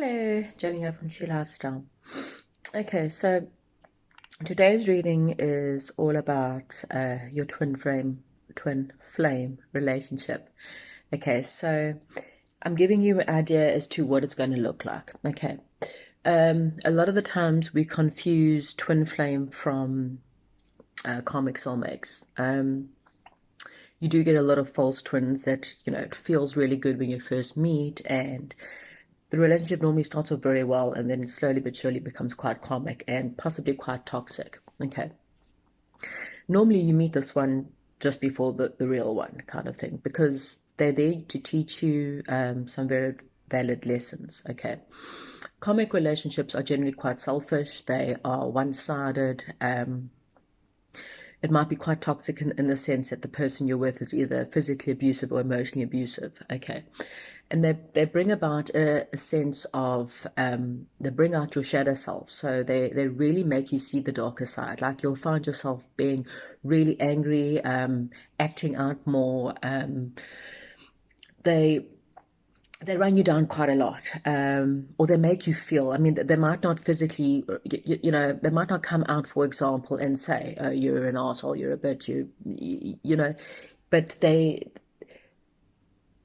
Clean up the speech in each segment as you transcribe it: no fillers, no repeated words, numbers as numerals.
Hello, Jenny here from She Lifestyle. Okay, so today's reading is all about your twin flame relationship. Okay, so I'm giving you an idea as to what it's going to look like. Okay, a lot of the times we confuse twin flame from karmic soulmates. You do get a lot of false twins that, it feels really good when you first meet, and the relationship normally starts off very well and then slowly but surely becomes quite karmic and possibly quite toxic. Okay. Normally you meet this one just before the real one kind of thing, because they're there to teach you some very valid lessons. Okay. Karmic relationships are generally quite selfish. They are one-sided. It might be quite toxic in the sense that the person you're with is either physically abusive or emotionally abusive. Okay. And they bring about a sense of, they bring out your shadow self. So they really make you see the darker side. Like you'll find yourself being really angry, acting out more. They run you down quite a lot, or they make you feel, I mean, they might not physically, they might not come out, for example, and say, oh, you're an asshole, you're a bitch, but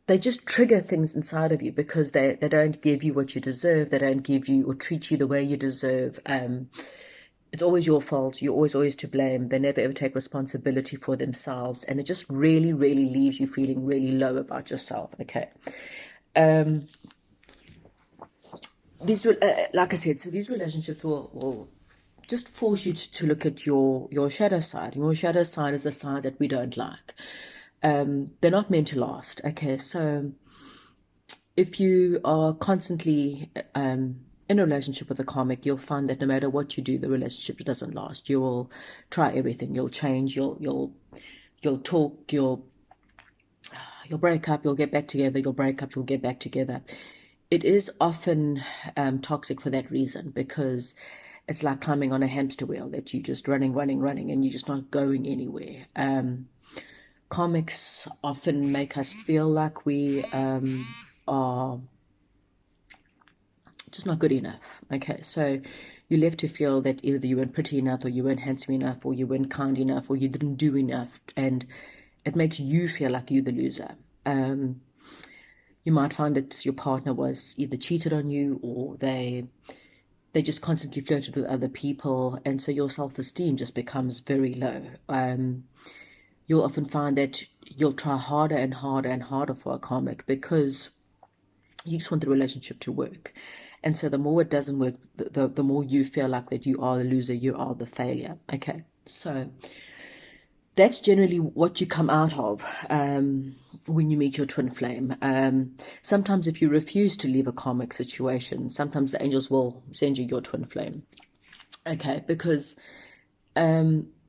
they just trigger things inside of you because they don't give you what you deserve. They don't give you or treat you the way you deserve. It's always your fault. You're always to blame. They never ever take responsibility for themselves. And it just really, really leaves you feeling really low about yourself. Okay. Like I said, so these relationships will just force you to look at your shadow side. Your shadow side is a side that we don't like. They're not meant to last. Okay, so if you are constantly in a relationship with a karmic, you'll find that no matter what you do, the relationship doesn't last. You will try everything. You'll change. You'll talk. You'll break up. You'll get back together. You'll break up. You'll get back together. It is often toxic for that reason, because it's like climbing on a hamster wheel that you're just running, and you're just not going anywhere. Comics often make us feel like we are just not good enough. Okay, so you're left to feel that either you weren't pretty enough, or you weren't handsome enough, or you weren't kind enough, or you didn't do enough, and it makes you feel like you're the loser. You might find that your partner was either cheated on you, or they just constantly flirted with other people, and so your self-esteem just becomes very low. You'll often find that you'll try harder and harder and harder for a karmic because you just want the relationship to work. And so the more it doesn't work, the more you feel like that you are the loser, you are the failure. Okay, so that's generally what you come out of when you meet your twin flame. Sometimes if you refuse to leave a karmic situation, sometimes the angels will send you your twin flame. Okay, because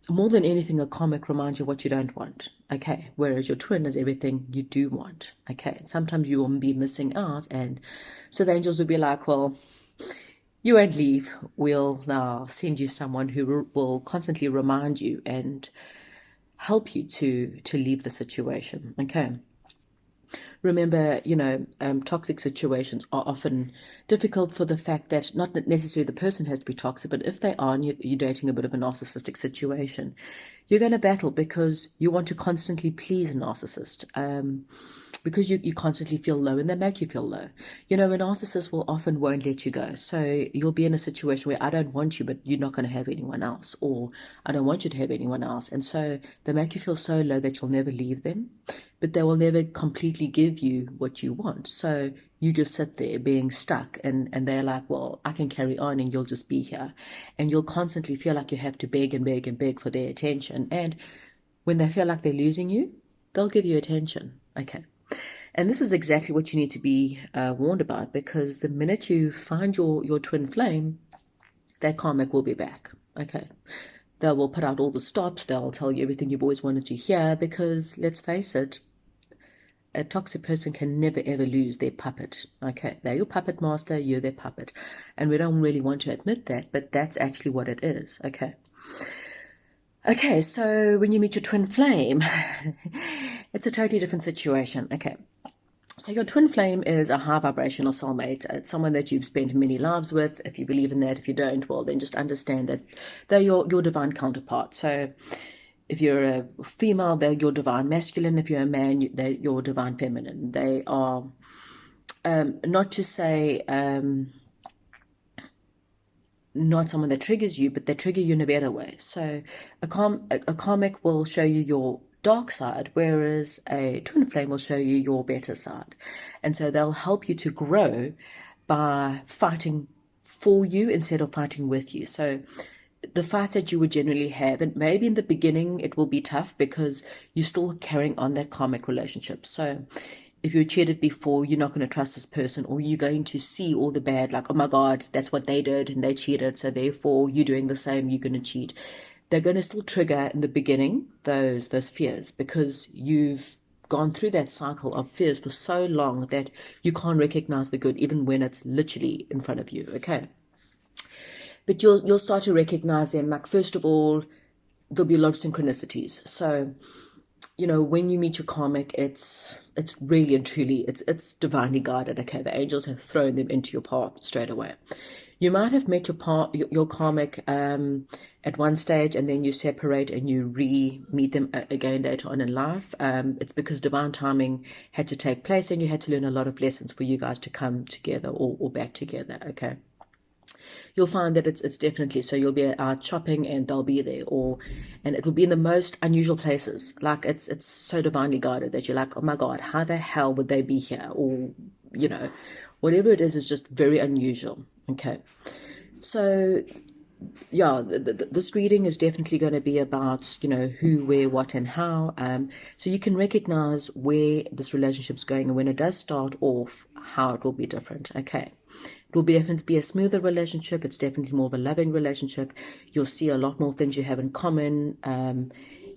more than anything, a karmic reminds you what you don't want. Okay, whereas your twin is everything you do want. Okay, and sometimes you will be missing out, and so the angels will be like, well, you won't leave. We'll now send you someone who will constantly remind you and help you to leave the situation. Okay. Remember, toxic situations are often difficult for the fact that not necessarily the person has to be toxic, but if they are, and you're dating a bit of a narcissistic situation, you're going to battle because you want to constantly please a narcissist. Because you constantly feel low, and they make you feel low. A narcissist won't let you go. So you'll be in a situation where I don't want you, but you're not going to have anyone else, or I don't want you to have anyone else. And so they make you feel so low that you'll never leave them, but they will never completely give you what you want. So you just sit there being stuck, and they're like, well, I can carry on, and you'll just be here. And you'll constantly feel like you have to beg and beg and beg for their attention. And when they feel like they're losing you, they'll give you attention. Okay. And this is exactly what you need to be warned about, because the minute you find your twin flame, that karmic will be back. Okay. They will put out all the stops. They'll tell you everything you've always wanted to hear, because let's face it, a toxic person can never ever lose their puppet. Okay. They're your puppet master. You're their puppet. And we don't really want to admit that, but that's actually what it is. Okay. Okay. So when you meet your twin flame, it's a totally different situation. Okay. So your twin flame is a high vibrational soulmate. It's someone that you've spent many lives with. If you believe in that, if you don't, well, then just understand that they're your divine counterpart. So if you're a female, they're your divine masculine. If you're a man, they're your divine feminine. They are, not to say not someone that triggers you, but they trigger you in a better way. So a karmic will show you your dark side, whereas a twin flame will show you your better side. And so they'll help you to grow by fighting for you instead of fighting with you. So the fights that you would generally have, and maybe in the beginning it will be tough because you're still carrying on that karmic relationship. So if you were cheated before, you're not going to trust this person, or you're going to see all the bad, like, oh my God, that's what they did and they cheated, so therefore you're doing the same, you're going to cheat. They're going to still trigger in the beginning those fears, because you've gone through that cycle of fears for so long that you can't recognize the good even when it's literally in front of you. Okay, but you'll start to recognize them. Like, first of all, there'll be a lot of synchronicities. So when you meet your karmic, it's really and truly, it's divinely guided. Okay, the angels have thrown them into your path straight away. You might have met your karmic at one stage, and then you separate and you re-meet them again later on in life. It's because divine timing had to take place, and you had to learn a lot of lessons for you guys to come together or back together. Okay. You'll find that it's definitely so. You'll be out shopping and they'll be there, and it will be in the most unusual places. Like, it's so divinely guided that you're like, oh my God, how the hell would they be here? Or whatever it is just very unusual. Okay, so yeah, this reading is definitely going to be about who, where, what, and how. So you can recognize where this relationship's going, and when it does start off, how it will be different. Okay. It will definitely be a smoother relationship. It's definitely more of a loving relationship. You'll see a lot more things you have in common.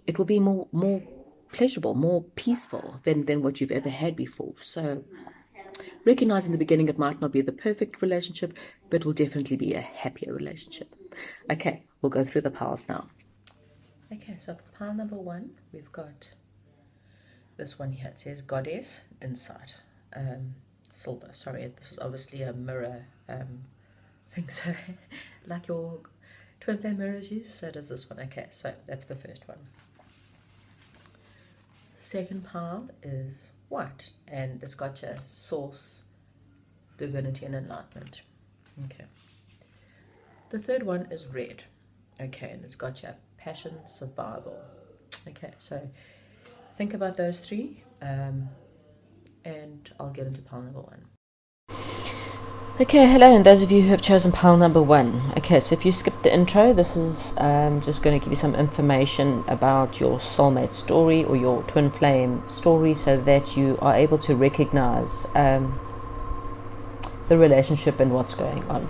It will be more pleasurable, more peaceful than what you've ever had before. So recognize in the beginning it might not be the perfect relationship, but it will definitely be a happier relationship. Okay, we'll go through the piles now. Okay, so for pile number 1, we've got this one here. It says Goddess Insight. Silver. Sorry, this is obviously a mirror thing, so like your twin flame mirrors use, so does this one. Okay, so that's the first one. Second pile is white, and it's got your source, divinity, and enlightenment. Okay. The third one is red. Okay, and it's got your passion, survival. Okay, so think about those three. And I'll get into pile number 1. Okay, hello, and those of you who have chosen pile number 1. Okay, so if you skip the intro, this is just going to give you some information about your soulmate story or your twin flame story, so that you are able to recognize the relationship and what's going on.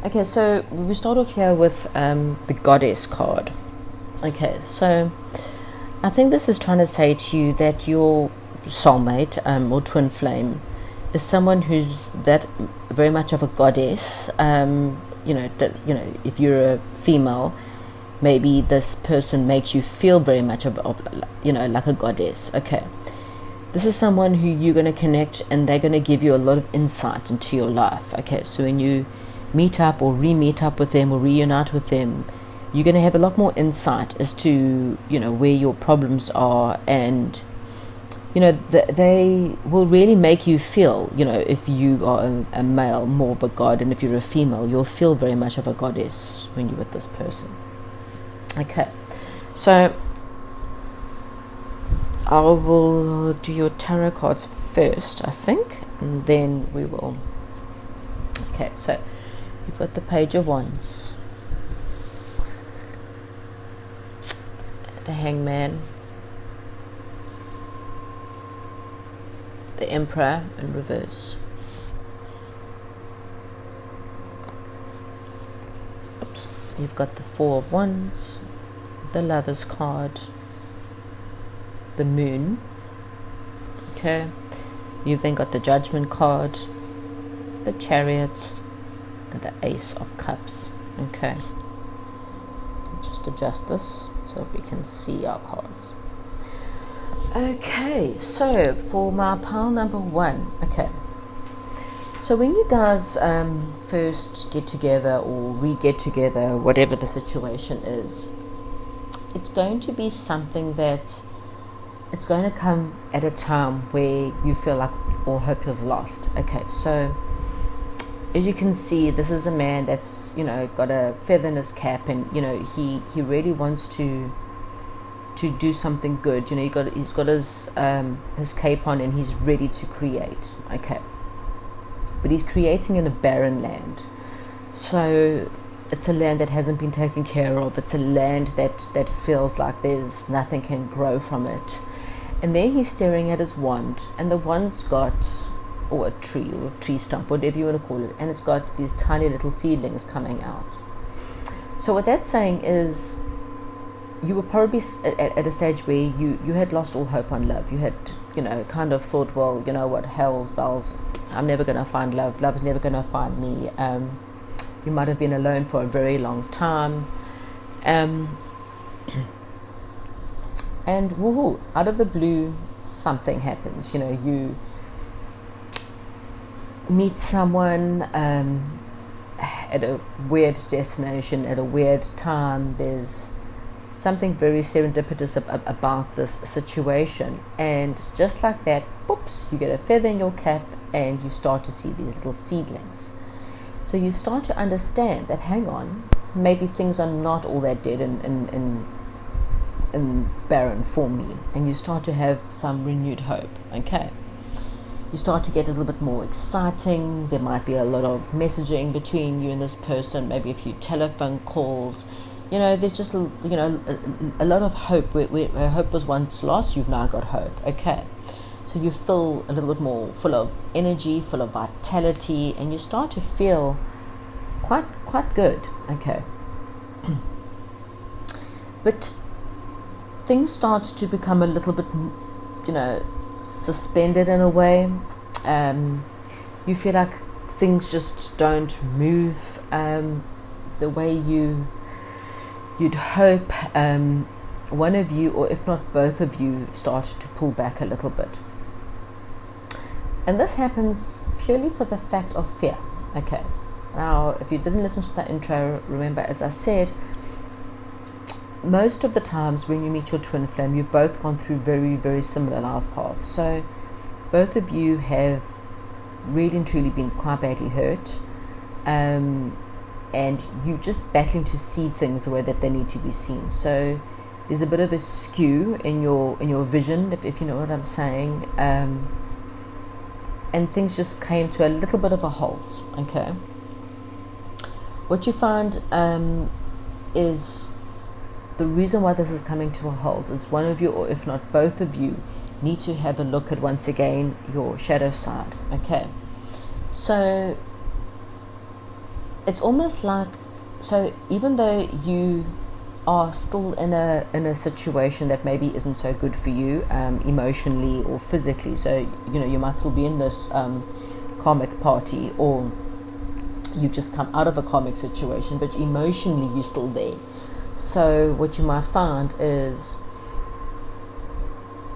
Okay, so we start off here with the Goddess card. Okay, so I think this is trying to say to you that your soulmate or twin flame is someone who's that very much of a goddess. If you're a female, maybe this person makes you feel very much of like a goddess. Okay, this is someone who you're going to connect, and they're going to give you a lot of insight into your life. Okay, so when you meet up or re-meet up with them or reunite with them, you're going to have a lot more insight as to where your problems are, and they will really make you feel, if you are a male, more of a god, and if you're a female, you'll feel very much of a goddess when you're with this person. Okay, so I will do your tarot cards first, I think, and then we will. Okay, so you've got the Page of Wands, the Hangman, the Emperor in reverse. Oops. You've got the Four of Wands, the Lover's card, the Moon. Okay. You've then got the Judgment card, the Chariot, and the Ace of Cups. Okay. Just adjust this so we can see our cards. Okay, so for my pile number one, okay. So when you guys first get together or re-get together, whatever the situation is, it's going to be something that it's going to come at a time where you feel like all hope is lost. Okay, so as you can see, this is a man that's, got a feather in his cap, and he really wants to do something good. He's got his cape on and he's ready to create. Okay, but he's creating in a barren land. So it's a land that hasn't been taken care of. It's a land that feels like there's nothing can grow from it. And there he's staring at his wand, and the wand's got, or a tree stump, whatever you want to call it, and it's got these tiny little seedlings coming out. So what that's saying is, you were probably at a stage where you had lost all hope on love. You had, kind of thought, well, you know what, hell's bells, I'm never going to find love. Love's never going to find me. You might have been alone for a very long time. And woohoo, out of the blue, something happens. You meet someone at a weird destination, at a weird time. There's something very serendipitous about this situation. And just like that, whoops, you get a feather in your cap and you start to see these little seedlings. So you start to understand that, hang on, maybe things are not all that dead and barren for me, and you start to have some renewed hope. Okay, you start to get a little bit more exciting. There might be a lot of messaging between you and this person, maybe a few telephone calls. There's just a lot of hope. Where hope was once lost, you've now got hope. Okay, so you feel a little bit more full of energy, full of vitality, and you start to feel quite good. Okay, but things start to become a little bit, suspended in a way. You feel like things just don't move the way you'd hope. One of you, or if not both of you, start to pull back a little bit. And this happens purely for the fact of fear. Okay, now if you didn't listen to that intro, remember, as I said, most of the times when you meet your twin flame, you've both gone through very, very similar life paths. So both of you have really and truly been quite badly hurt, and you're just battling to see things the way that they need to be seen. So there's a bit of a skew in your vision, if you know what I'm saying, and things just came to a little bit of a halt. Okay, what you find is the reason why this is coming to a halt is one of you, or if not both of you, need to have a look at, once again, your shadow side. Okay, so it's almost like, so even though you are still in a situation that maybe isn't so good for you, emotionally or physically, so you might still be in this karmic party, or you've just come out of a karmic situation, but emotionally you're still there. So what you might find is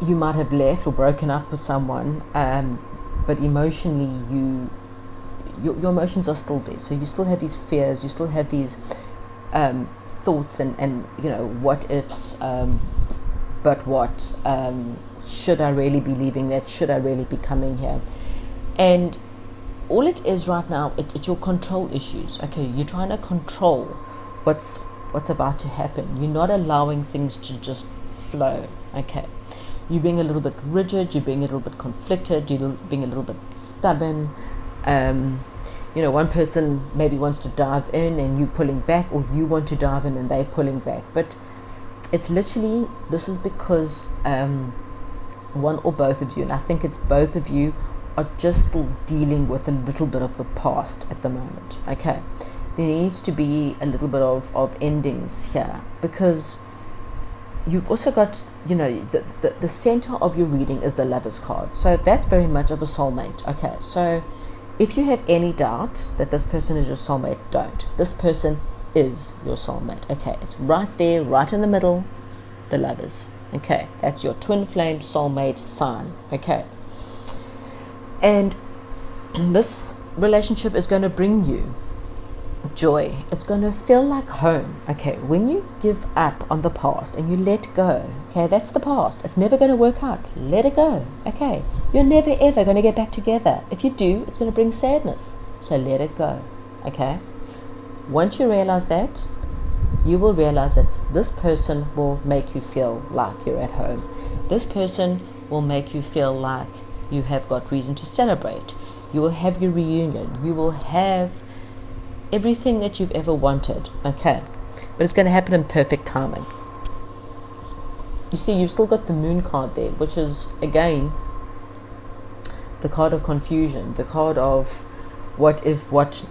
you might have left or broken up with someone, but emotionally your emotions are still there. So you still have these fears, you still have these thoughts and what ifs, but what, should I really be leaving that, should I really be coming here? And all it is right now, it's your control issues. Okay, you're trying to control what's about to happen. You're not allowing things to just flow. Okay, you're being a little bit rigid, you're being a little bit conflicted, you're being a little bit stubborn. One person maybe wants to dive in and you pulling back, or you want to dive in and they're pulling back. But it's literally, this is because one or both of you, and I think it's both of you, are just still dealing with a little bit of the past at the moment. Okay, there needs to be a little bit of endings here, because you've also got, the center of your reading is the Lover's card. So that's very much of a soulmate. Okay, so if you have any doubt that this person is your soulmate, don't. This person is your soulmate. Okay, it's right there, right in the middle, the Lovers. Okay, that's your twin flame soulmate sign. Okay, and this relationship is going to bring you joy. It's going to feel like home. Okay, when you give up on the past and you let go, okay, that's the past. It's never going to work out. Let it go. Okay, you're never ever going to get back together. If you do, it's going to bring sadness. So let it go. Okay, once you realize that, you will realize that this person will make you feel like you're at home. This person will make you feel like you have got reason to celebrate. You will have your reunion. You will have everything that you've ever wanted. Okay, but it's going to happen in perfect timing. You see, you've still got the moon card there, which is again the card of confusion, the card of what if, what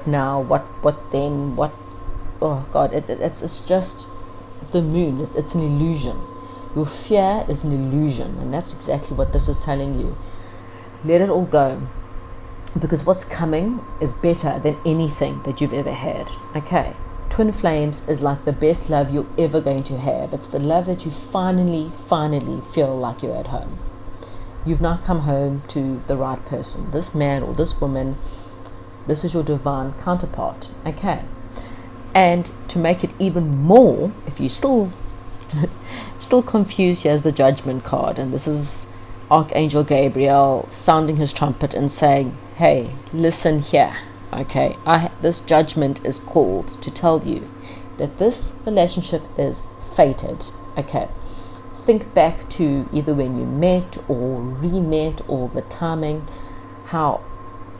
now, what then, what. Oh God, it's just the moon. It's an illusion. Your fear is an illusion, and that's exactly what this is telling you. Let it all go, because what's coming is better than anything that you've ever had. Okay, twin flames is like the best love you're ever going to have. It's the love that you finally feel like you're at home. You've not come home to the right person. This man or this woman, this is your divine counterpart. Okay. And to make it even more, if you still confused, here's the Judgment card, and this is Archangel Gabriel sounding his trumpet and saying, hey, listen here. Okay, this judgment is called to tell you that this relationship is fated. Okay, think back to either when you met or re-met, or the timing, how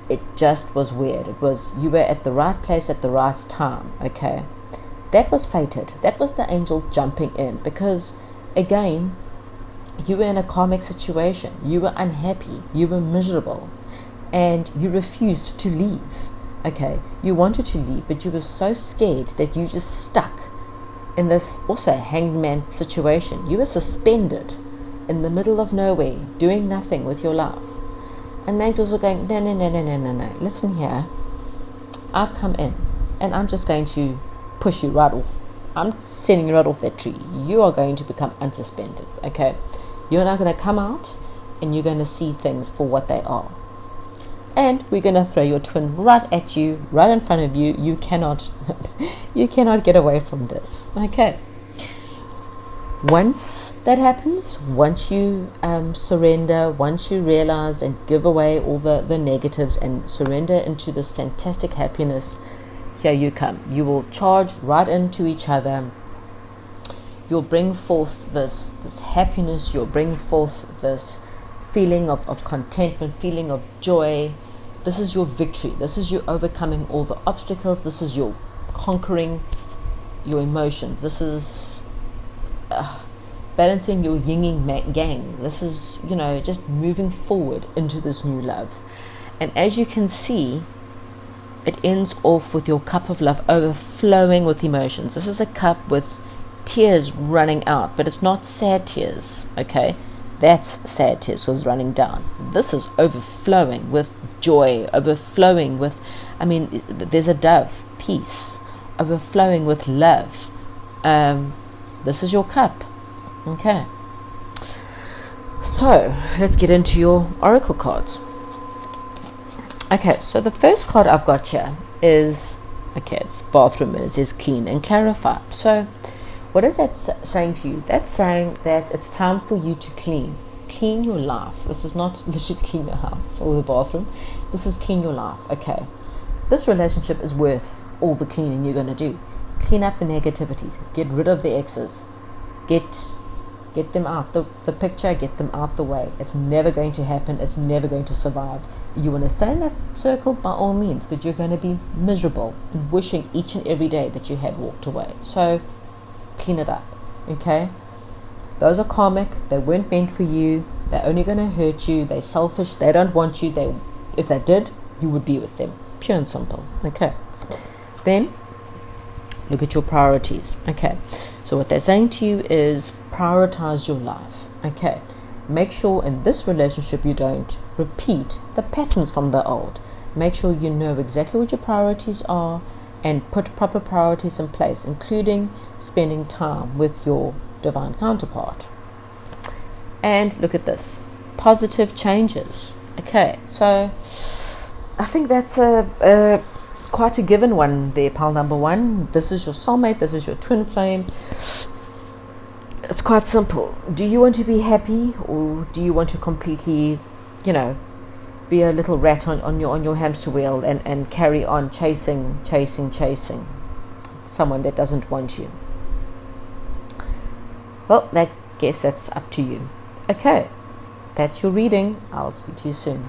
it just was weird. It was, you were at the right place at the right time. Okay, that was fated. That was the angel jumping in, because again, you were in a karmic situation. You were unhappy, you were miserable, and you refused to leave. Okay, you wanted to leave, but you were so scared that you just stuck in this also hangman situation. You were suspended in the middle of nowhere, doing nothing with your life. And the angels were going, no. Listen here. I've come in, and I'm just going to push you right off. I'm sending you right off that tree. You are going to become unsuspended. Okay? You're now going to come out, and you're going to see things for what they are. And we're going to throw your twin right at you, right in front of you. You cannot get away from this. Okay? Once that happens, once you surrender, once you realize and give away all the negatives and surrender into this fantastic happiness, here you come. You will charge right into each other. You'll bring forth this happiness. You'll bring forth this feeling of contentment, feeling of joy. This is your victory. This is you overcoming all the obstacles. This is your conquering your emotions. This is balancing your yin and yang. This is, just moving forward into this new love. And as you can see, it ends off with your cup of love overflowing with emotions. This is a cup with tears running out, but it's not sad tears. Okay, that's sad tears was running down. This is overflowing with joy, overflowing with, there's a dove, peace, overflowing with love. This is your cup. Okay. So let's get into your oracle cards. Okay, so the first card I've got here is, it's bathroom, and it says clean and clarify. So what is that saying to you? That's saying that it's time for you to clean your life. This is not literally clean your house or the bathroom. This is clean your life. Okay, this relationship is worth all the cleaning you're going to do. Clean up the negativities, get rid of the exes, get them out the picture, get them out the way. It's never going to happen. It's never going to survive. You want to stay in that circle, by all means, but you're going to be miserable and wishing each and every day that you had walked away. So clean it up. Okay, those are karmic. They weren't meant for you. They're only going to hurt you. They're selfish. They don't want you. If they did, you would be with them. Pure and simple. Okay, then look at your priorities. Okay, so what they're saying to you is prioritize your life. Okay, make sure in this relationship you don't repeat the patterns from the old. Make sure you know exactly what your priorities are and put proper priorities in place, including spending time with your divine counterpart. And look at this, positive changes. Okay, so I think that's quite a given one there, pile number one. This is your soulmate, this is your twin flame. It's quite simple. Do you want to be happy, or do you want to completely, be a little rat on your hamster wheel and carry on chasing someone that doesn't want you? Well, guess that's up to you. Okay, that's your reading. I'll speak to you soon.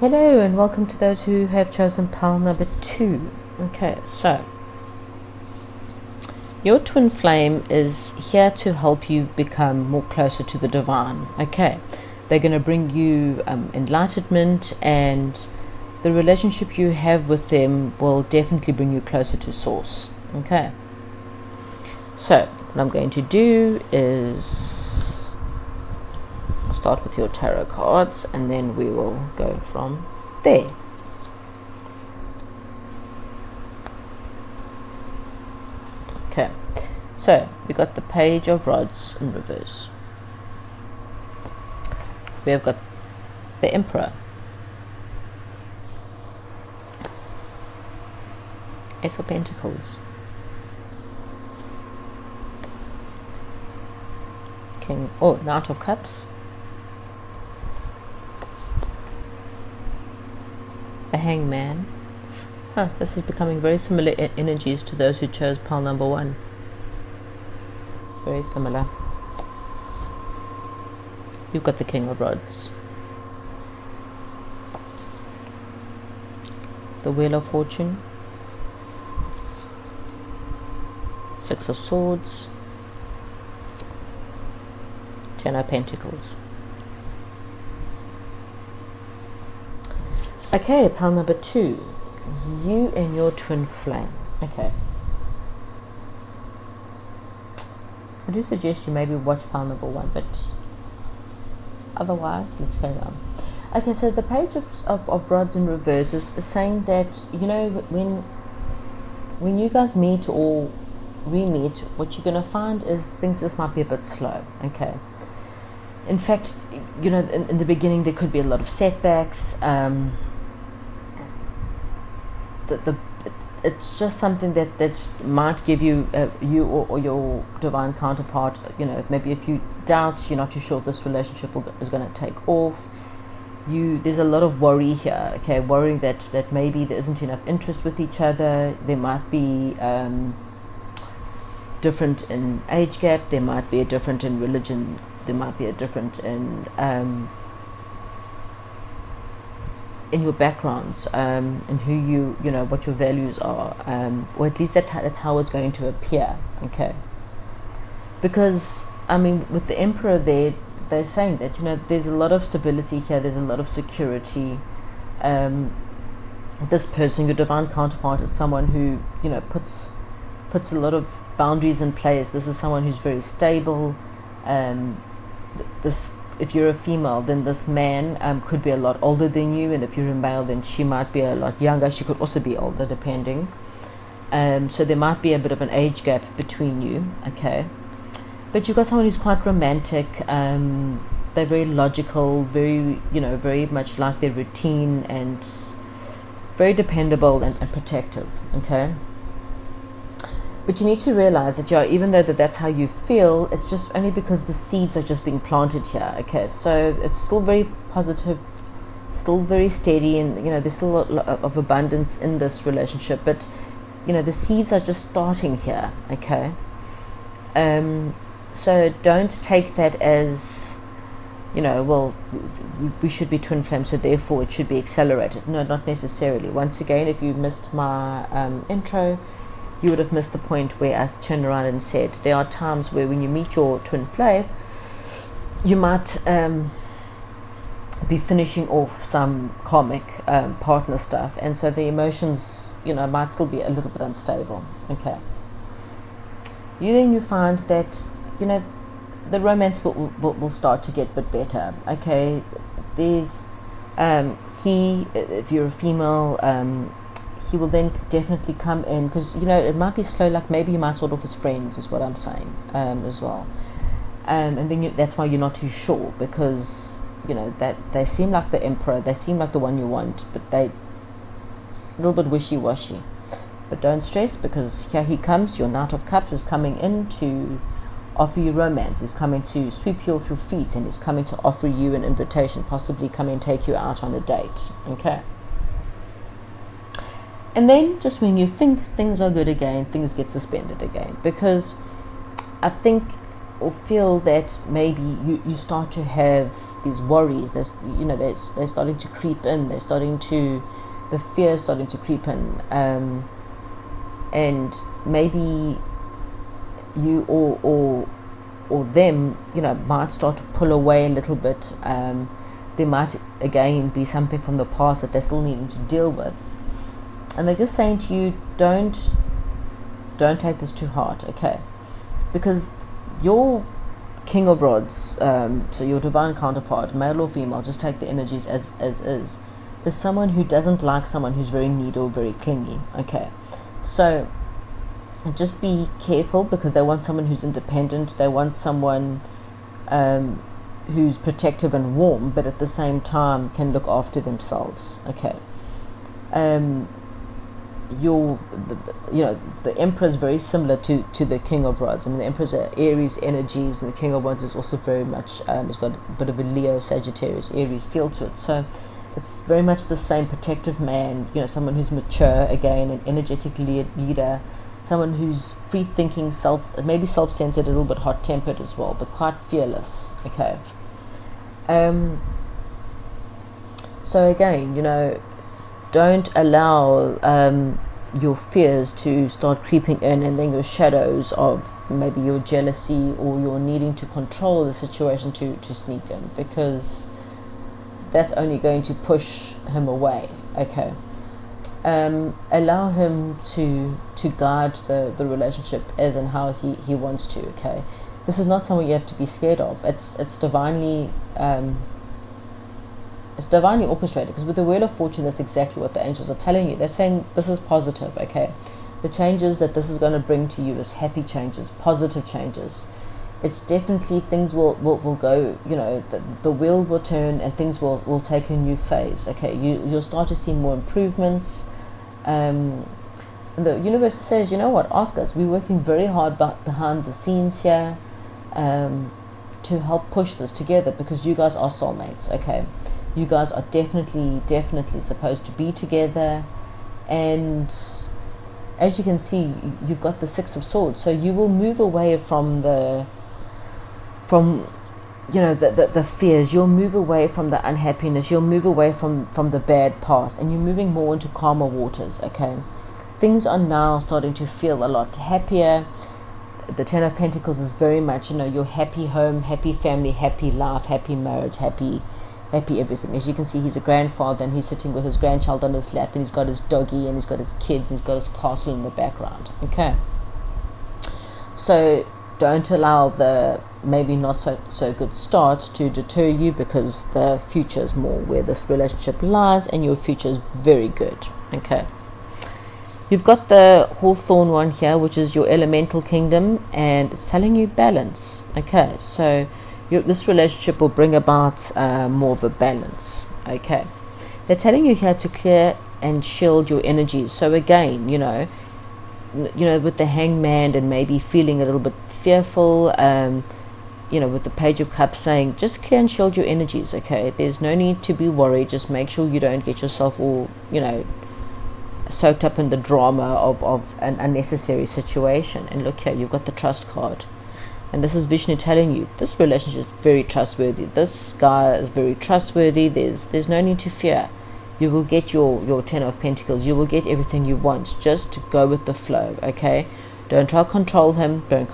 Hello and welcome to those who have chosen pile number 2. Okay, so your twin flame is here to help you become more closer to the divine. Okay, they're going to bring you enlightenment, and the relationship you have with them will definitely bring you closer to source. Okay, so what I'm going to do is start with your tarot cards, and then we will go from there. Okay, so we got the Page of Rods in reverse. We have got the Emperor, Ace of Pentacles, Knight of Cups, the Hangman. This is becoming very similar energies to those who chose pile number 1. Very similar. You've got the King of Rods, the Wheel of Fortune, Six of Swords, Ten of Pentacles. Okay, pile number 2. You and your twin flame. Okay. I do suggest you maybe watch pile number 1, but otherwise, let's carry on. Okay, so the Page of Rods in reverse is saying that, when you guys meet or re-meet, what you're going to find is things just might be a bit slow. Okay. In fact, in the beginning there could be a lot of setbacks. It's just something that might give you or your divine counterpart, maybe a few doubts. You're not too sure if this relationship is going to take off. There's a lot of worry here. Okay, worrying that maybe there isn't enough interest with each other. There might be different in age gap. There might be a different in religion. There might be a different in your backgrounds, and who what your values are, or at least that's how it's going to appear. Okay, because with the Emperor there, they're saying that there's a lot of stability here, there's a lot of security. This person, your divine counterpart, is someone who puts a lot of boundaries in place. This is someone who's very stable. If you're a female, then this man could be a lot older than you, and if you're a male, then she might be a lot younger. She could also be older, depending. So there might be a bit of an age gap between you. Okay, but you've got someone who's quite romantic. They're very logical, very very much like their routine, and very dependable and protective. Okay. But you need to realize that even though that's how you feel, it's just only because the seeds are just being planted here. Okay, so it's still very positive, still very steady, and there's still a lot of abundance in this relationship. But the seeds are just starting here. Okay, so don't take that as we should be twin flames, so therefore it should be accelerated. No, not necessarily. Once again, if you missed my intro, you would have missed the point where I turned around and said there are times where when you meet your twin flame, you might be finishing off some karmic partner stuff, and so the emotions might still be a little bit unstable. Okay, you find that the romance will start to get a bit better. Okay, there's if you're a female, he will then definitely come in, because it might be slow, like maybe you might sort of his friends, is what I'm saying, as well. And then that's why you're not too sure, because that they seem like the emperor, they seem like the one you want, but it's a little bit wishy-washy. But don't stress, because here he comes. Your Knight of Cups is coming in to offer you romance. He's coming to sweep you off your feet, and he's coming to offer you an invitation, possibly come and take you out on a date. Okay. And then just when you think things are good again, things get suspended again, because I think or feel that maybe you start to have these worries. They're starting to creep in. The fear is starting to creep in, and maybe you or them, might start to pull away a little bit. There might again be something from the past that they're still needing to deal with, and they're just saying to you, don't take this too hard, okay? Because your King of Rods, so your divine counterpart, male or female, just take the energies as is someone who doesn't like someone who's very needy or very clingy, okay? So just be careful, because they want someone who's independent. They want someone who's protective and warm, but at the same time can look after themselves, okay? The Emperor is very similar to the King of Rods. I mean, the Emperor's Aries energies, and the King of Rods is also very much, it's got a bit of a Leo, Sagittarius, Aries feel to it. So it's very much the same protective man, someone who's mature, again, an energetic leader, someone who's free-thinking, maybe self-centered, a little bit hot-tempered as well, but quite fearless, okay? So again, don't allow your fears to start creeping in, and then your shadows of maybe your jealousy or your needing to control the situation to sneak in, because that's only going to push him away, okay? Allow him to guide the relationship as and how he wants to, okay? This is not something you have to be scared of. It's divinely orchestrated, because with the Wheel of Fortune, that's exactly what the angels are telling you. They're saying this is positive, okay? The changes that this is going to bring to you is happy changes, positive changes. It's definitely, things will go, the wheel will turn, and things will take a new phase, okay? You'll start to see more improvements. And the universe says, ask us. We're working very hard behind the scenes here to help push this together, because you guys are soulmates, okay? You guys are definitely supposed to be together. And as you can see, you've got the Six of Swords, so you will move away from the fears. You'll move away from the unhappiness. You'll move away from the bad past, and you're moving more into calmer waters, okay? Things are now starting to feel a lot happier. The Ten of Pentacles is very much, your happy home, happy family, happy life, happy marriage, happy everything. As you can see, he's a grandfather, and he's sitting with his grandchild on his lap, and he's got his doggy, and he's got his kids, and he's got his castle in the background, okay? So don't allow the maybe not so good start to deter you, because the future is more where this relationship lies, and your future is very good, okay? You've got the Hawthorn one here, which is your elemental kingdom, and it's telling you balance, okay? So this relationship will bring about more of a balance, okay? They're telling you here to clear and shield your energies. So again, with the Hangman, and maybe feeling a little bit fearful, with the Page of Cups saying, just clear and shield your energies, okay? There's no need to be worried. Just make sure you don't get yourself all, soaked up in the drama of an unnecessary situation. And look here, you've got the Trust card. And this is Vishnu telling you, this relationship is very trustworthy. This guy is very trustworthy. There's no need to fear. You will get your Ten of Pentacles. You will get everything you want. Just go with the flow, okay? Don't try to control him. Don't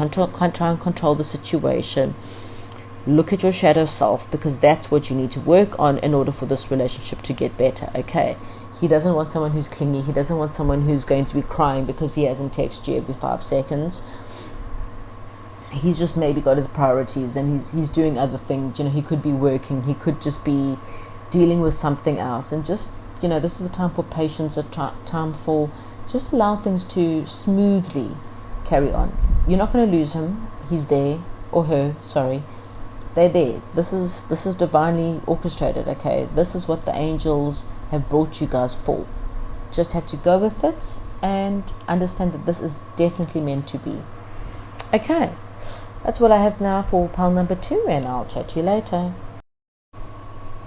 try and control the situation. Look at your shadow self, because that's what you need to work on in order for this relationship to get better, okay? He doesn't want someone who's clingy. He doesn't want someone who's going to be crying because he hasn't texted you every 5 seconds. He's just maybe got his priorities, and he's doing other things. He could be working. He could just be dealing with something else. And just this is a time for patience, a time for just allow things to smoothly carry on. You're not going to lose him. He's there, or her, sorry. They're there. This is divinely orchestrated, okay? This is what the angels have brought you guys for. Just have to go with it and understand that this is definitely meant to be. Okay, that's what I have now for pile number 2, and I'll chat to you later.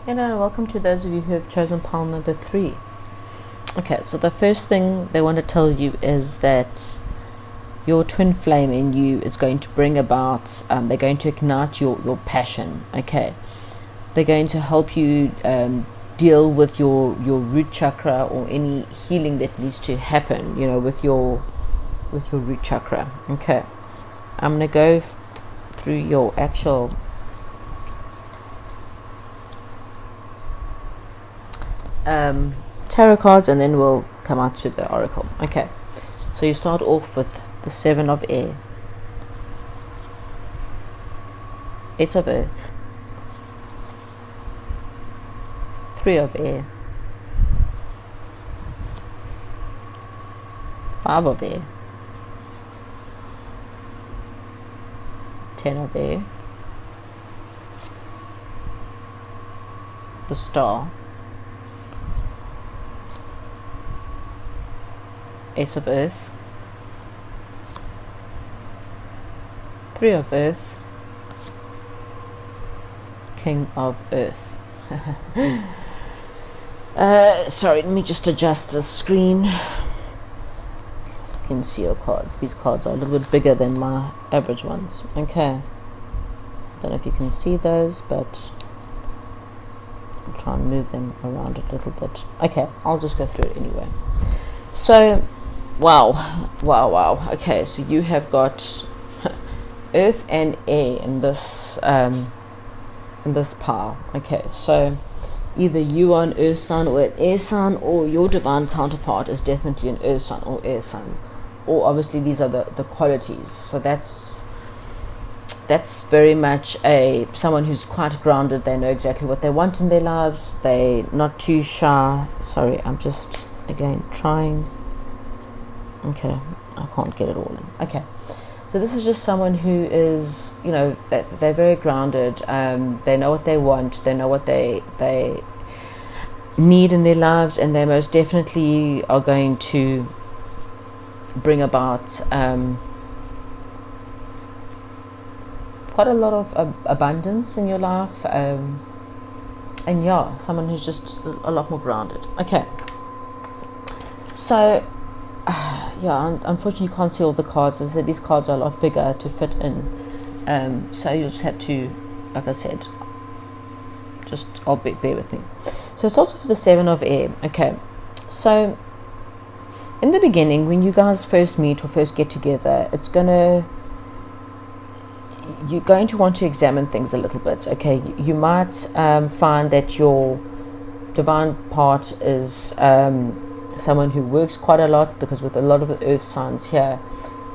And welcome to those of you who have chosen pile number 3. Okay, so the first thing they want to tell you is that your twin flame in you is going to bring about, they're going to ignite your passion, okay? They're going to help you deal with your root chakra, or any healing that needs to happen, with your root chakra, okay? I'm going to go through your actual tarot cards, and then we'll come out to the oracle. Okay, so you start off with the 7 of air, 8 of earth, 3 of air, 5 of air, 10 of air, the star, Ace of earth, 3 of earth, King of earth. Sorry, let me just adjust the screen so you can see your cards. These cards are a little bit bigger than my average ones. Okay, don't know if you can see those, but I'll try and move them around a little bit. Okay, I'll just go through it anyway. So wow. Okay, so you have got earth and air in this pile. Okay, so either you are an earth sign or an air sign, or your divine counterpart is definitely an earth sign or air sign, or obviously these are the qualities. So that's very much someone who's quite grounded. They know exactly what they want in their lives. They're not too shy. Sorry, I'm just again trying. Okay, I can't get it all in. Okay, so this is just someone who is, they're very grounded. They know what they want. They know what they need in their lives, and they most definitely are going to bring about quite a lot of abundance in your life. And yeah, someone who's just a lot more grounded. Okay, so yeah, unfortunately you can't see all the cards. As I said, these cards are a lot bigger to fit in, so you'll just have to, like I said, I'll bear with me. So it starts with the 7 of air. Okay, so in the beginning, when you guys first meet or first get together, you're going to want to examine things a little bit. Okay, you might find that your divine part is someone who works quite a lot, because with a lot of the earth signs here,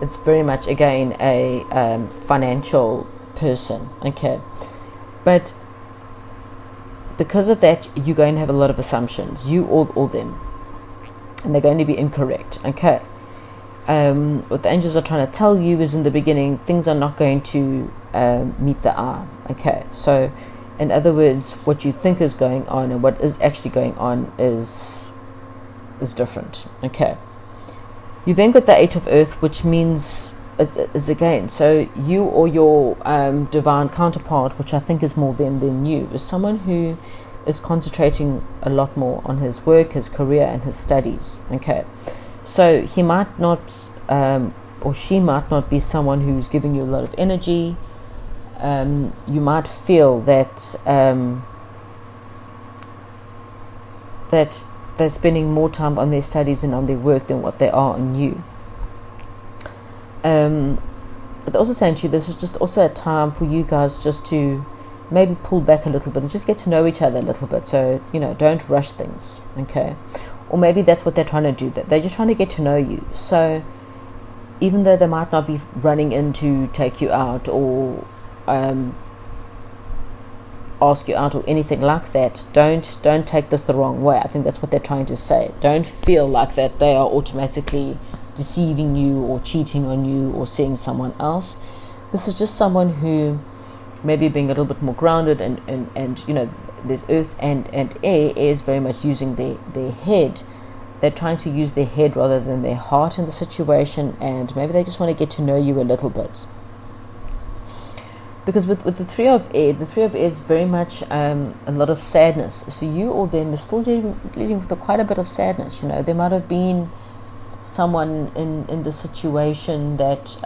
it's very much again a financial person. Okay, but because of that, you're going to have a lot of assumptions, you or them, and they're going to be incorrect. Okay, what the angels are trying to tell you is, in the beginning, things are not going to meet the eye. Okay, so in other words, what you think is going on and what is actually going on is different. Okay, you then got the 8 of earth, which means is again, so you or your divine counterpart, which I think is more them than you, is someone who is concentrating a lot more on his work, his career, and his studies. Okay, so he might not or she might not be someone who's giving you a lot of energy. You might feel that that they're spending more time on their studies and on their work than what they are on you. But also saying to you, this is just also a time for you guys just to maybe pull back a little bit and just get to know each other a little bit. So, don't rush things, okay? Or maybe that's what they're trying to do, that they're just trying to get to know you. So even though they might not be running in to take you out, or ask you out or anything like that, don't take this the wrong way. I think that's what they're trying to say. Don't feel like that they are automatically deceiving you or cheating on you or seeing someone else. This is just someone who maybe being a little bit more grounded and you know, there's earth and air is very much using their head. They're trying to use their head rather than their heart in the situation, and maybe they just want to get to know you a little bit. Because with the three of air is very much a lot of sadness. So you or them are still dealing with quite a bit of sadness. You know, there might have been someone in the situation that,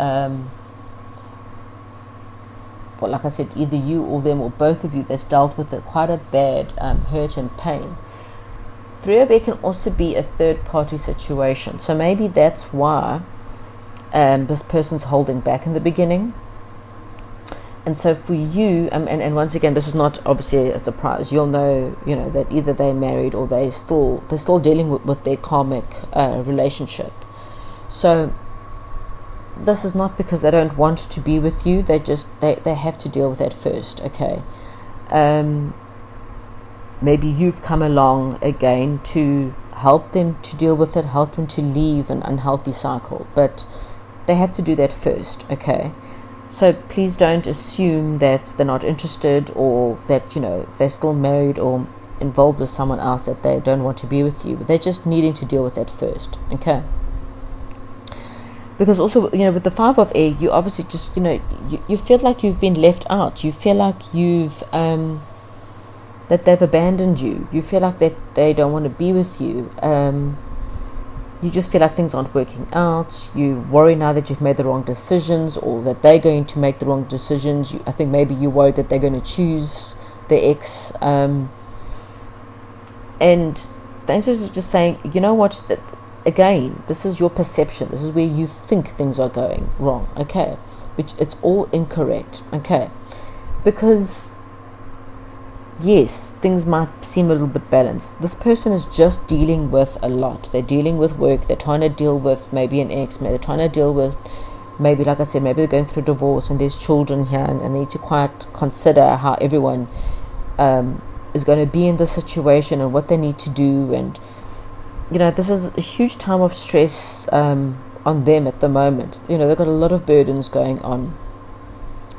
well, like I said, either you or them or both of you that's dealt with quite a bad hurt and pain. Three of air can also be a third party situation. So maybe that's why this person's holding back in the beginning. And so for you, and once again, this is not obviously a surprise. You'll know, you know, that either they're married or they're still dealing with their karmic relationship. So this is not because they don't want to be with you. They have to deal with that first. Okay. Maybe you've come along again to help them to deal with it, help them to leave an unhealthy cycle, but they have to do that first. Okay. So please don't assume that they're not interested or that, you know, they're still married or involved with someone else, that they don't want to be with you. But they're just needing to deal with that first, okay? Because also, you know, with the Five of Air, you obviously just, you know, you feel like you've been left out. You feel like you've, that they've abandoned you. You feel like that they don't want to be with you. You just feel like things aren't working out. You worry now that you've made the wrong decisions or that they're going to make the wrong decisions. I think maybe you're worried that they're going to choose their ex. And the answer is just saying, you know what, again, this is your perception. This is where you think things are going wrong, okay? Which it's all incorrect, okay? Because yes, things might seem a little bit balanced. This person is just dealing with a lot. They're dealing with work. They're trying to deal with maybe an ex. Maybe they're trying to deal with, maybe, like I said, maybe they're going through divorce and there's children here, and they need to quite consider how everyone is going to be in the situation and what they need to do. And, you know, this is a huge time of stress on them at the moment. You know, they've got a lot of burdens going on.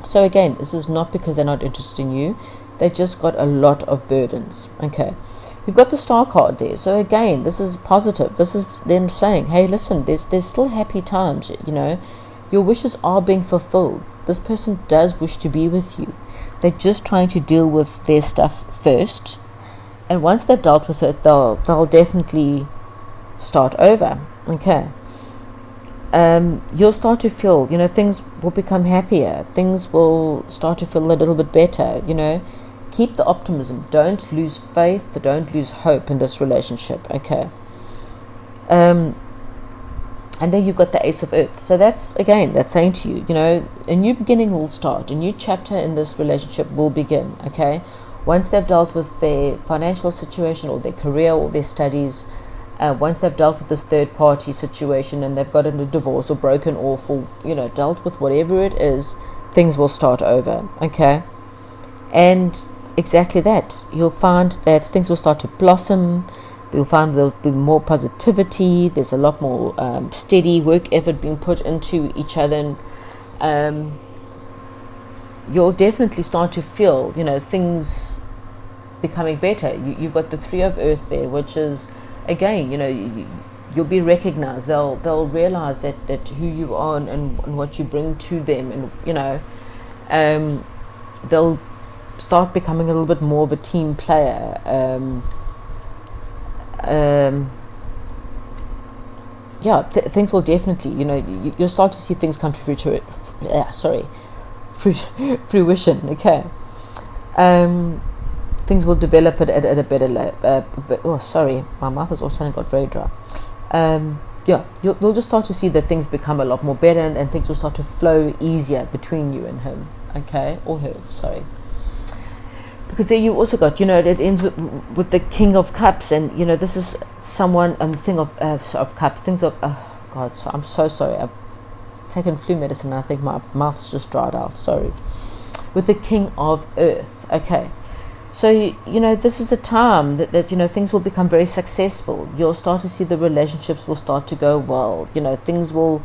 So again, this is not because they're not interested in you. They just got a lot of burdens. Okay, you've got the Star card there. So again, this is positive. This is them saying, hey, listen, there's still happy times. You know, your wishes are being fulfilled. This person does wish to be with you. They're just trying to deal with their stuff first, and once they've dealt with it, they'll definitely start over. Okay. You'll start to feel, you know, things will become happier. Things will start to feel a little bit better. You know, keep the optimism. Don't lose faith. Don't lose hope in this relationship. Okay. And then you've got the Ace of Earth. So that's, again, that's saying to you, you know, a new beginning will start. A new chapter in this relationship will begin. Okay. Once they've dealt with their financial situation or their career or their studies, once they've dealt with this third party situation and they've gotten a divorce or broken off or, you know, dealt with whatever it is, things will start over. Okay. And exactly that. You'll find that things will start to blossom. You'll find there'll be more positivity. There's a lot more steady work effort being put into each other. And you'll definitely start to feel, you know, things becoming better. You've got the Three of Earth there, which is, again, you know, you'll be recognized. They'll realize that who you are and what you bring to them, and, you know, they'll start becoming a little bit more of a team player. Things will definitely, you know, you'll start to see things come to fruition. Okay. Things will develop at a better level. My mouth has also got very dry. You'll just start to see that things become a lot more better, and things will start to flow easier between you and him, okay, or her. Sorry. Because there you also got, you know, it ends with the King of Cups, and, you know, this is someone, the thing of cups, things of, oh God, so I'm so sorry. I've taken flu medicine, and I think my mouth's just dried out. Sorry. With the King of Earth, okay. So, this is a time that things will become very successful. You'll start to see the relationships will start to go well. Things will,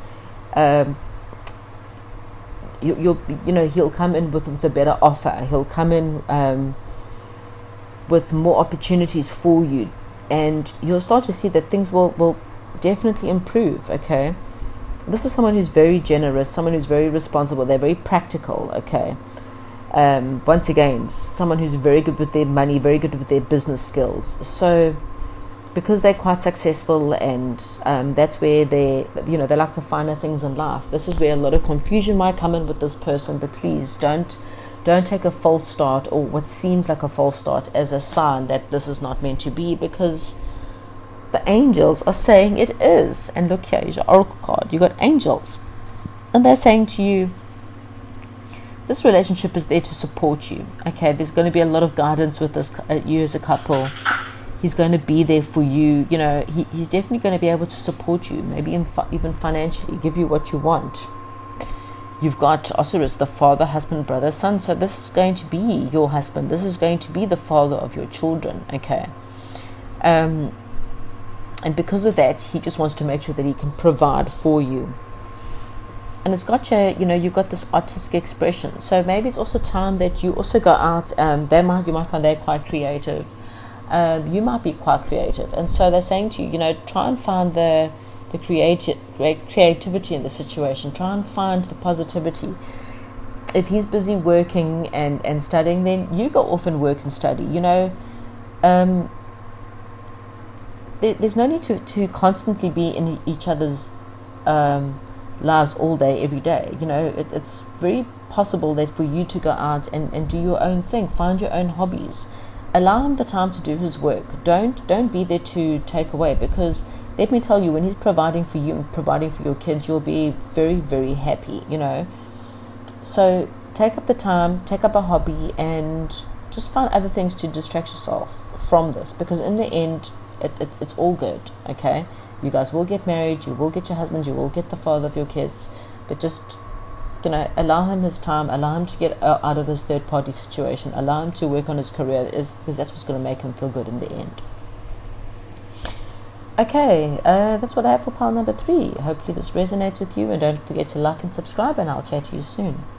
he'll come in with a better offer. He'll come in with more opportunities for you. And you'll start to see that things will definitely improve, okay? This is someone who's very generous, someone who's very responsible. They're very practical, okay? Once again, someone who's very good with their money, very good with their business skills. So because they're quite successful, and that's where they like the finer things in life. This is where a lot of confusion might come in with this person. But please don't take a false start, or what seems like a false start, as a sign that this is not meant to be, because the angels are saying it is. And look here, here's your oracle card. You got angels, and they're saying to you, this relationship is there to support you. Okay, there's going to be a lot of guidance with this you as a couple. He's going to be there for you. He's definitely going to be able to support you, maybe even financially, give you what you want. You've got Osiris, the father, husband, brother, son. So this is going to be your husband. This is going to be the father of your children. Okay, and because of that, he just wants to make sure that he can provide for you. And it's got you've got this artistic expression. So maybe it's also time that you also go out. You might find they're quite creative. You might be quite creative, and so they're saying to you, try and find the creativity in the situation. Try and find the positivity. If he's busy working and studying, then you go off and work and study. There's no need to constantly be in each other's lives all day, every day. It's very possible that for you to go out and do your own thing, find your own hobbies. Allow him the time to do his work. Don't be there to take away, because let me tell you, when he's providing for you and providing for your kids, you'll be very, very happy. So take up the time, take up a hobby, and just find other things to distract yourself from this, because in the end, it's all good. Okay, you guys will get married, you will get your husband, you will get the father of your kids, but just allow him his time, allow him to get out of his third party situation, allow him to work on his career, because that's what's going to make him feel good in the end. Okay, that's what I have for pile number 3. Hopefully this resonates with you, and don't forget to like and subscribe, and I'll chat to you soon.